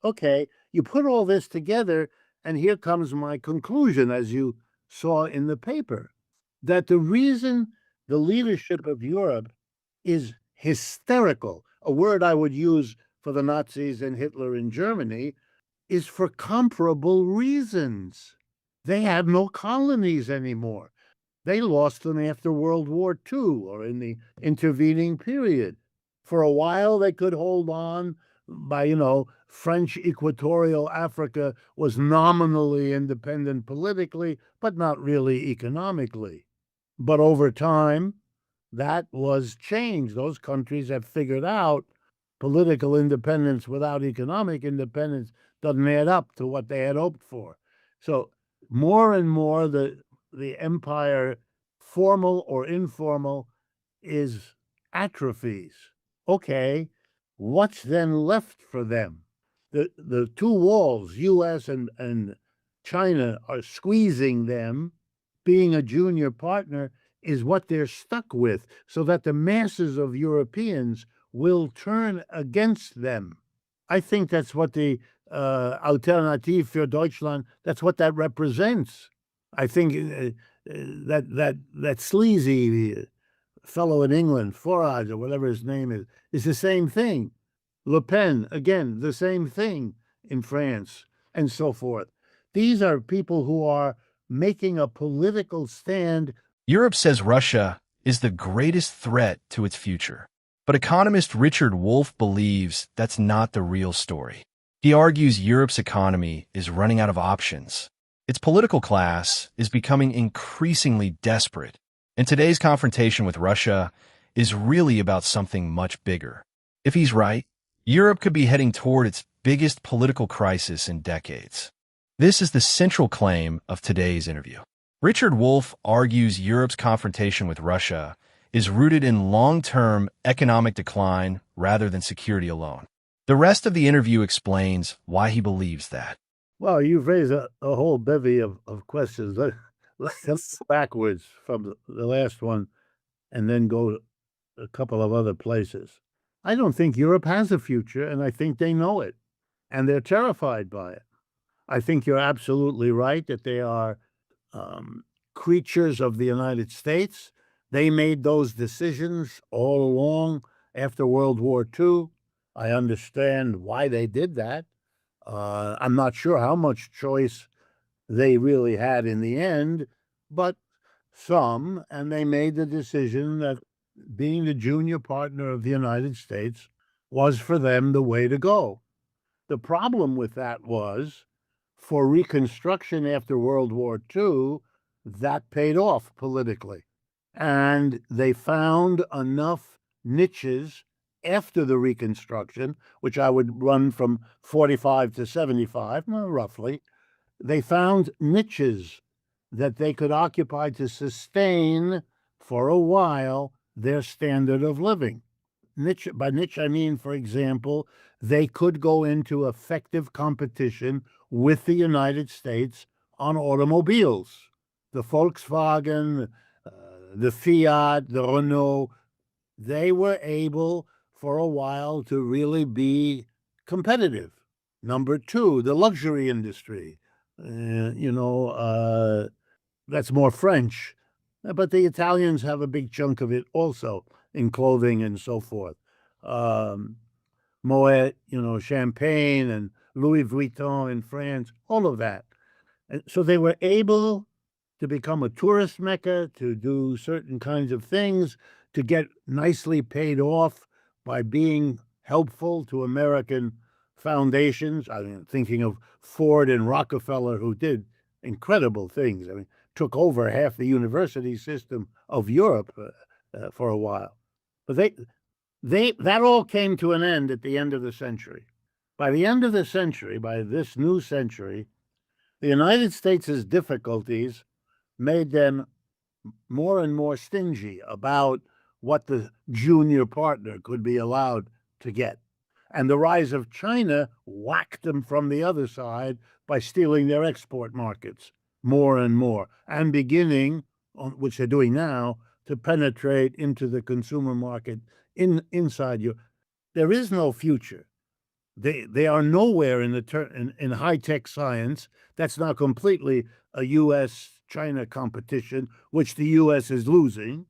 Okay, you put all this together, and here comes my conclusion, as you saw in the paper, that the reason the leadership of Europe is hysterical, a word I would use for the Nazis and Hitler in Germany, is for comparable reasons. They have no colonies anymore. They lost them after World War II or in the intervening period. For a while, they could hold on by, French equatorial Africa was nominally independent politically, but not really economically. But over time, that was changed. Those countries have figured out political independence without economic independence doesn't add up to what they had hoped for. So more and more the empire, formal or informal, is atrophies. Okay, what's then left for them? The two walls, US and China, are squeezing them. Being a junior partner is what they're stuck with, so that the masses of Europeans will turn against them. I think that's what the Alternative für Deutschland, that's what that represents. I think that sleazy fellow in England, Farage or whatever his name is the same thing. Le Pen, again, the same thing in France, and so forth. These are people who are making a political stand. Europe says Russia is the greatest threat to its future. But economist Richard Wolff believes that's not the real story. He argues Europe's economy is running out of options. Its political class is becoming increasingly desperate. And today's confrontation with Russia is really about something much bigger. If he's right, Europe could be heading toward its biggest political crisis in decades. This is the central claim of today's interview. Richard Wolff argues Europe's confrontation with Russia is rooted in long-term economic decline rather than security alone. The rest of the interview explains why he believes that. Well, you've raised a whole bevy of questions. Let's go backwards from the last one and then go a couple of other places. I don't think Europe has a future, and I think they know it, and they're terrified by it. I think you're absolutely right that they are creatures of the United States. They made those decisions all along after World War II. I understand why they did that. I'm not sure how much choice they really had in the end, but some, and they made the decision that being the junior partner of the United States was for them the way to go. The problem with that was, for Reconstruction after World War II, that paid off politically. And they found enough niches after the Reconstruction, which I would run from 45 to 75, roughly. They found niches that they could occupy to sustain for a while their standard of living. Niche, by niche, I mean, for example, they could go into effective competition with the United States on automobiles. The Volkswagen, the Fiat, the Renault, they were able for a while to really be competitive. Number two, the luxury industry. That's more French, but the Italians have a big chunk of it also in clothing and so forth. Moet, Champagne and Louis Vuitton in France, all of that. And so they were able to become a tourist mecca, to do certain kinds of things, to get nicely paid off by being helpful to American foundations. I mean, thinking of Ford and Rockefeller, who did incredible things. I mean, took over half the university system of Europe for a while. But that all came to an end at the end of the century. By the end of the century, by this new century, the United States' difficulties made them more and more stingy about what the junior partner could be allowed to get. And the rise of China whacked them from the other side by stealing their export markets more and more, and beginning, which they're doing now, to penetrate into the consumer market inside Europe. There is no future. They are nowhere in in high-tech science. That's now completely a US-China competition, which the US is losing,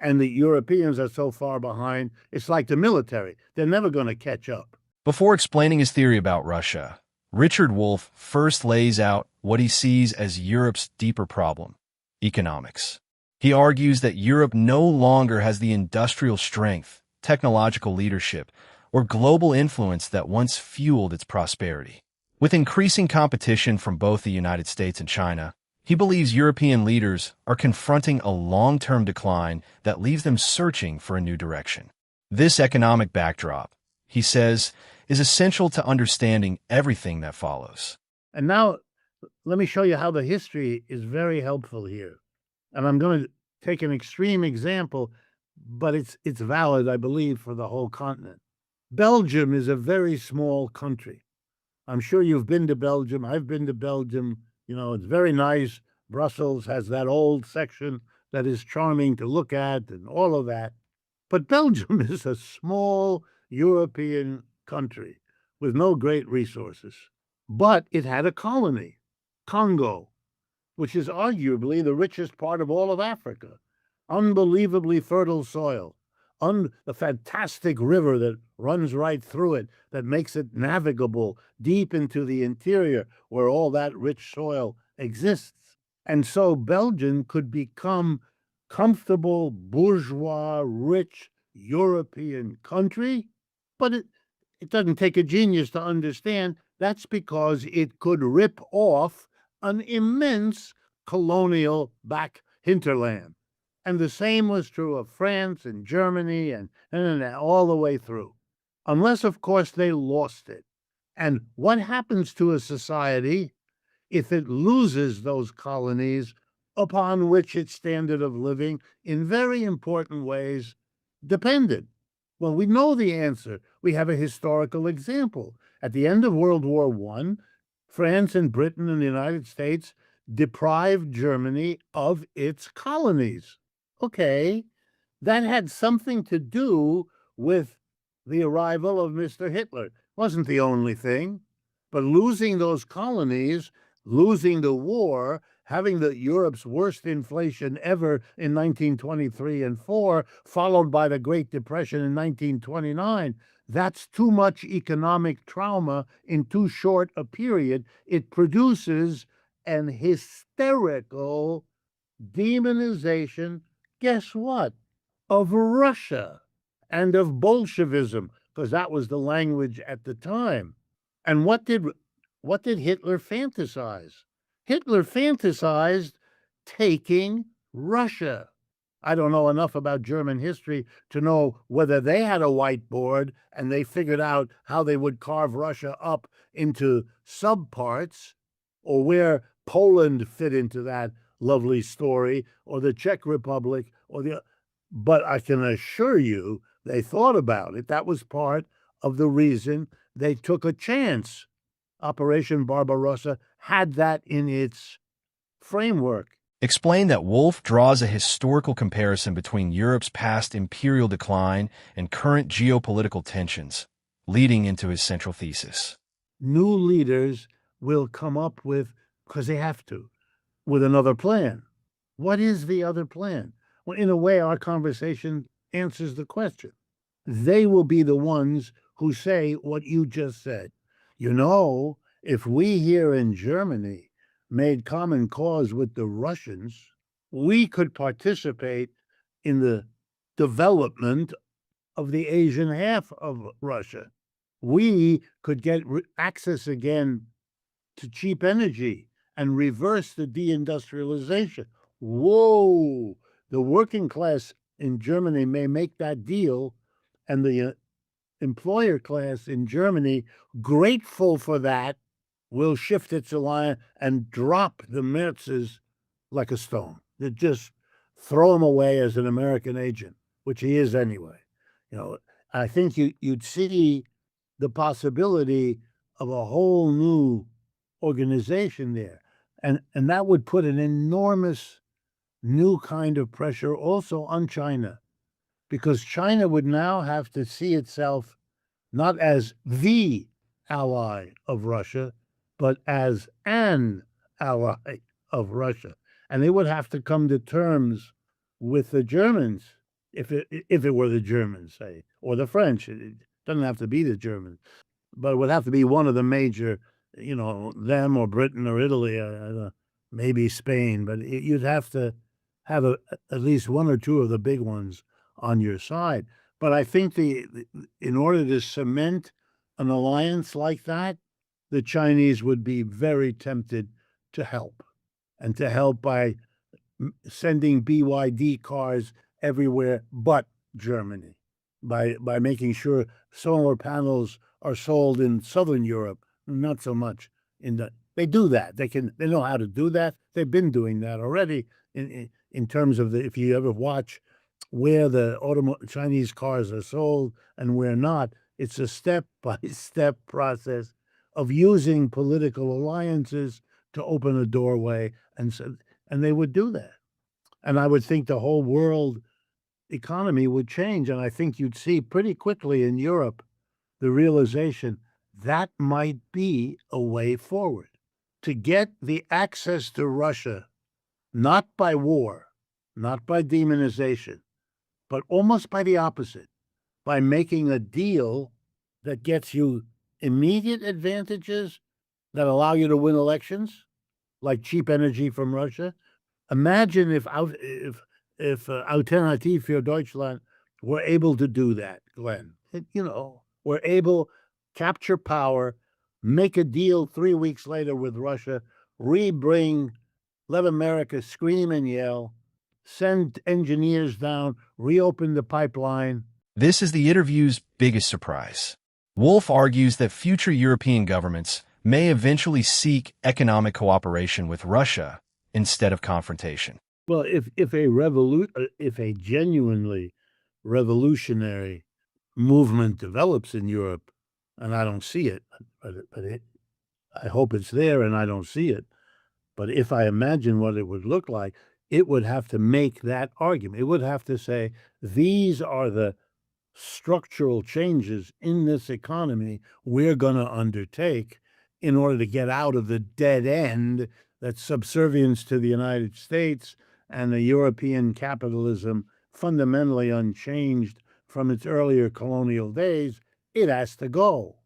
and the Europeans are so far behind. It's like the military. They're never going to catch up. Before explaining his theory about Russia, Richard Wolff first lays out what he sees as Europe's deeper problem: economics. He argues that Europe no longer has the industrial strength, technological leadership, or global influence that once fueled its prosperity. With increasing competition from both the United States and China, he believes European leaders are confronting a long-term decline that leaves them searching for a new direction. This economic backdrop, he says, is essential to understanding everything that follows. And now let me show you how the history is very helpful here. And I'm going to take an extreme example, but it's valid, I believe, for the whole continent. Belgium is a very small country. I'm sure you've been to Belgium. I've been to Belgium. You know, it's very nice. Brussels has that old section that is charming to look at and all of that. But Belgium is a small European country with no great resources. But it had a colony, Congo, which is arguably the richest part of all of Africa. Unbelievably fertile soil, the fantastic river that runs right through it, that makes it navigable deep into the interior where all that rich soil exists. And so Belgium could become comfortable, bourgeois, rich European country, but it doesn't take a genius to understand that's because it could rip off an immense colonial back hinterland. And the same was true of France and Germany and all the way through. Unless, of course, they lost it. And what happens to a society if it loses those colonies upon which its standard of living in very important ways depended? Well, we know the answer. We have a historical example. At the end of World War I, France and Britain and the United States deprived Germany of its colonies. Okay, that had something to do with the arrival of Mr. Hitler. Wasn't the only thing, but losing those colonies, losing the war, having Europe's worst inflation ever in 1923 and 4, followed by the Great Depression in 1929, that's too much economic trauma in too short a period. It produces an hysterical demonization, guess what, of Russia and of Bolshevism, because that was the language at the time. And what did Hitler fantasize? Hitler fantasized taking Russia. I don't know enough about German history to know whether they had a whiteboard and they figured out how they would carve Russia up into subparts, or where Poland fit into that lovely story, or the Czech Republic, but I can assure you they thought about it. That was part of the reason they took a chance. Operation Barbarossa had that in its framework. Explain that Wolff draws a historical comparison between Europe's past imperial decline and current geopolitical tensions, leading into his central thesis. New leaders will come up with, because they have to, with another plan. What is the other plan? Well, in a way, our conversation answers the question. They will be the ones who say what you just said. You know, if we here in Germany made common cause with the Russians, we could participate in the development of the Asian half of Russia. We could get access again to cheap energy and reverse the deindustrialization. Whoa! The working class in Germany may make that deal, and the employer class in Germany, grateful for that, will shift its alliance and drop the Merzes like a stone. They just throw him away as an American agent, which he is anyway. You know, I think you'd see the possibility of a whole new organization there. And that would put an enormous new kind of pressure also on China, because China would now have to see itself not as the ally of Russia, but as an ally of Russia. And they would have to come to terms with the Germans if it were the Germans, say, or the French. It doesn't have to be the Germans, but it would have to be one of the major, them or Britain or Italy, maybe Spain. But you'd have to have at least one or two of the big ones on your side. But I think in order to cement an alliance like that, the Chinese would be very tempted to help, and to help by sending BYD cars everywhere but Germany, by making sure solar panels are sold in Southern Europe, not so much in the. They do that. They know how to do that. They've been doing that already in terms of if you ever watch where the Chinese cars are sold and where not, it's a step by step process of using political alliances to open a doorway, and they would do that. And I would think the whole world economy would change. And I think you'd see pretty quickly in Europe the realization that might be a way forward to get the access to Russia, not by war, not by demonization, but almost by the opposite, by making a deal that gets you immediate advantages that allow you to win elections, like cheap energy from Russia. Imagine if Alternative für Deutschland were able to do that, Glenn. Were able capture power, make a deal 3 weeks later with Russia, let America scream and yell, send engineers down, reopen the pipeline. This is the interview's biggest surprise. Wolff argues that future European governments may eventually seek economic cooperation with Russia instead of confrontation. Well, if a genuinely revolutionary movement develops in Europe, and I don't see it, I hope it's there, and I don't see it. But if I imagine what it would look like, it would have to make that argument. It would have to say, these are the structural changes in this economy we're going to undertake in order to get out of the dead end that's subservience to the United States and the European capitalism, fundamentally unchanged from its earlier colonial days. It has to go.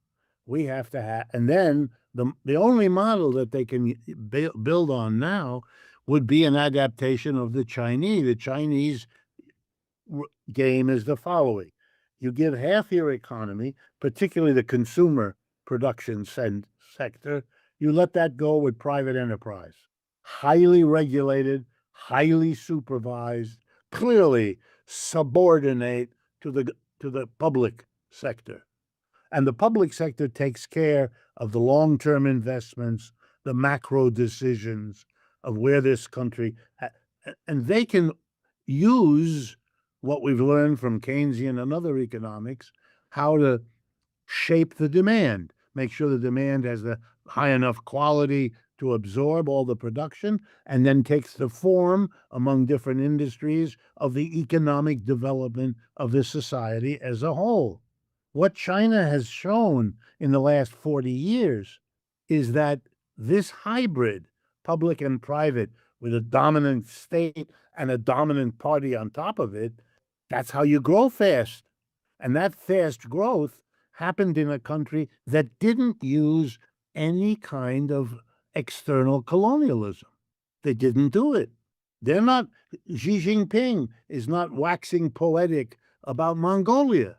We have to have, and then the only model that they can build on now would be an adaptation of the Chinese. The Chinese game is the following: you give half your economy, particularly the consumer production sector, you let that go with private enterprise, highly regulated, highly supervised, clearly subordinate to the public sector. And the public sector takes care of the long-term investments, the macro decisions of where this country, and they can use what we've learned from Keynesian and other economics, how to shape the demand, make sure the demand has the high enough quality to absorb all the production, and then takes the form among different industries of the economic development of the society as a whole. What China has shown in the last 40 years is that this hybrid, public and private, with a dominant state and a dominant party on top of it, that's how you grow fast. And that fast growth happened in a country that didn't use any kind of external colonialism. They didn't do it. They're not, Xi Jinping is not waxing poetic about Mongolia.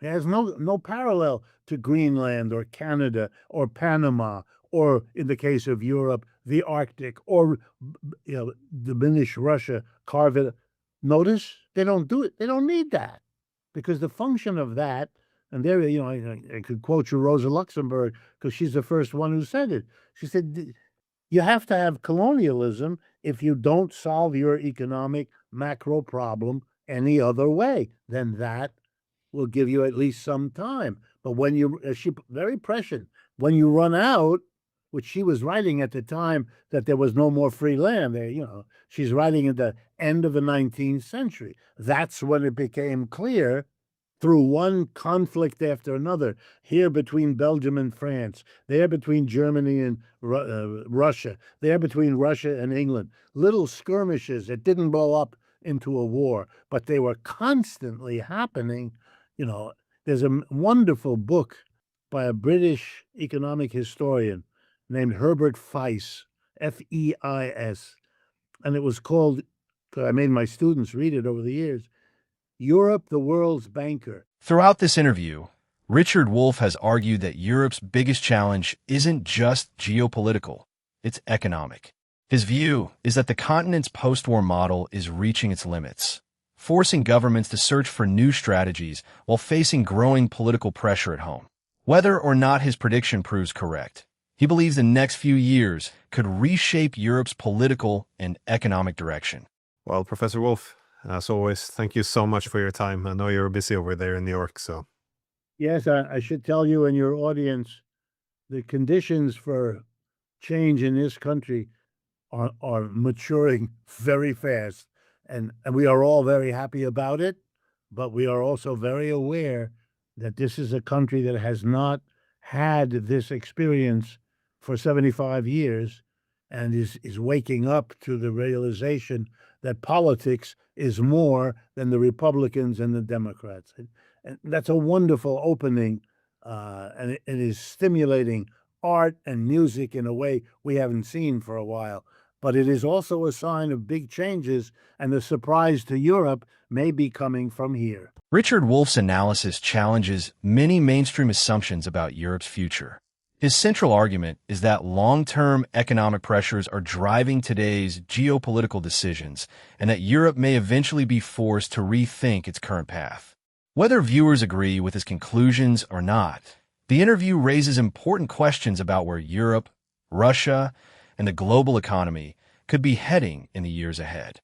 It has no parallel to Greenland or Canada or Panama, or in the case of Europe, the Arctic, or diminish Russia, carve it. Notice they don't do it. They don't need that, because the function of that, and there, I could quote you Rosa Luxemburg, because she's the first one who said it. She said, you have to have colonialism if you don't solve your economic macro problem any other way. Then that will give you at least some time. But when very prescient, when you run out, which she was writing at the time that there was no more free land, she's writing at the end of the 19th century. That's when it became clear through one conflict after another, here between Belgium and France, there between Germany and Russia, there between Russia and England. Little skirmishes that didn't blow up into a war, but they were constantly happening. You know, there's a wonderful book by a British economic historian named Herbert Feis, Feis, and it was called, 'cause I made my students read it over the years, Europe, the World's Banker. Throughout this interview, Richard Wolff has argued that Europe's biggest challenge isn't just geopolitical, it's economic. His view is that the continent's post-war model is reaching its limits, forcing governments to search for new strategies while facing growing political pressure at home. Whether or not his prediction proves correct, he believes the next few years could reshape Europe's political and economic direction. Well, Professor Wolff, as always, thank you so much for your time. I know you're busy over there in New York, so. Yes, I should tell you and your audience, the conditions for change in this country are maturing very fast, and we are all very happy about it, but we are also very aware that this is a country that has not had this experience for 75 years and is waking up to the realization that politics is more than the Republicans and the Democrats. And that's a wonderful opening, and it is stimulating art and music in a way we haven't seen for a while. But it is also a sign of big changes, and the surprise to Europe may be coming from here. Richard Wolff's analysis challenges many mainstream assumptions about Europe's future. His central argument is that long-term economic pressures are driving today's geopolitical decisions, and that Europe may eventually be forced to rethink its current path. Whether viewers agree with his conclusions or not, the interview raises important questions about where Europe, Russia, and the global economy could be heading in the years ahead.